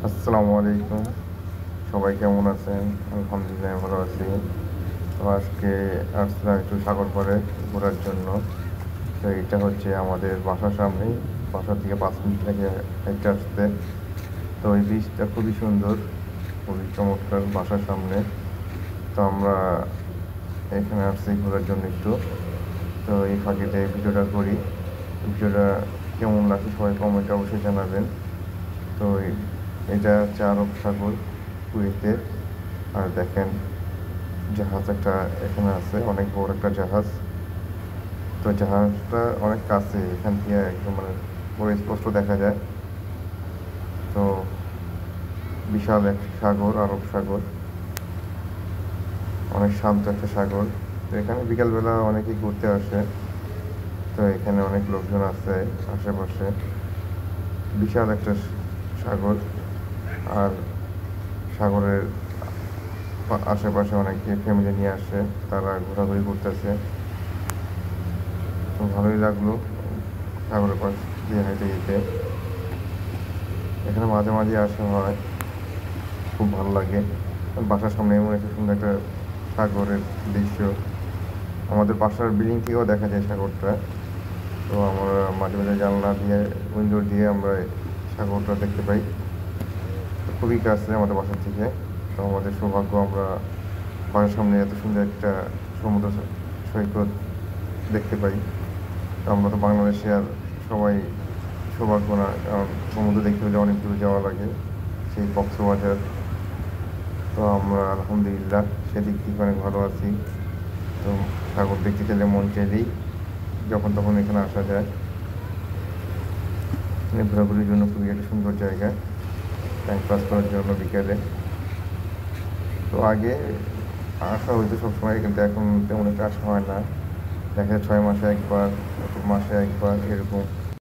আসসালামু আলাইকুম। সবাই কেমন আছেন? আলহামদুলিল্লাহ ভালো আছি। তো আজকে আসলাম একটু সাগর পাড়ে ঘোরার জন্য। তো এটা হচ্ছে আমাদের বাসার সামনেই, বাসা থেকে 5 মিনিট লাগে হেঁটে আসতে। তো এই বীজটা খুবই সুন্দর, খুবই চমৎকার বাসার সামনে। তো আমরা এখানে আসছি ঘোরার জন্য একটু। তো এই ফাঁকেতে ভিডিওটা করি। ভিডিওটা কেমন লাগছে সবাই কমেন্টে অবশ্যই জানাবেন। তো এটা হচ্ছে আরব সাগর, কুয়েতে। আর দেখেন জাহাজ একটা এখানে আছে, অনেক বড় একটা জাহাজ। তো জাহাজটা অনেক কাছে, এখান থেকে একদম মানে পুরো স্পষ্ট দেখা যায়। তো বিশাল এক সাগর, আরব সাগর, অনেক শান্ত একটা সাগর। তো এখানে বিকালবেলা অনেকেই ঘুরতে আসে। তো এখানে অনেক লোকজন আছে আশেপাশে। বিশাল একটা সাগর। আর সাগরের আশেপাশে অনেকে ফ্যামিলি নিয়ে আসে, তারা ঘোরাঘুরি করতেছে। তো ভালোই লাগলো সাগরের পাশ দিয়ে হেঁটে যেতে। এখানে মাঝে মাঝে আসা হয়, খুব ভালো লাগে। বাসার সামনে এমন একটা সুন্দর একটা সাগরের দৃশ্য, আমাদের বাসার বিল্ডিং থেকেও দেখা যায় সাগরটা। তো আমরা মাঝে মাঝে জানলা দিয়ে, উইন্ডো দিয়ে আমরা সাগরটা দেখতে পাই। তো খুবই কাছে আমাদের বাসার থেকে। তো আমাদের সৌভাগ্য, আমরা বাসার সামনে এত সুন্দর একটা সমুদ্র সৈকত দেখতে পাই। তো আমরা তো বাংলাদেশে, আর সবাই সৌভাগ্য না, কারণ সমুদ্র দেখতে হলে অনেক দূরে যাওয়া লাগে, সেই কক্সবাজার। তো আমরা আলহামদুলিল্লাহ সেদিক থেকে অনেক ভালো আছি। তো সাগর দেখতে চাইলে মন চাইলেই যখন তখন এখানে আসা যায়। এখানে ঘোরাঘুরির জন্য খুবই একটা সুন্দর জায়গা, টাইম পাস করার জন্য বিকেলে। তো আগে আসা হয়তো সবসময়, কিন্তু এখন তেমন একটা আসা হয় না। দেখা যায় 6 মাসে একবার, মাসে একবার এরকম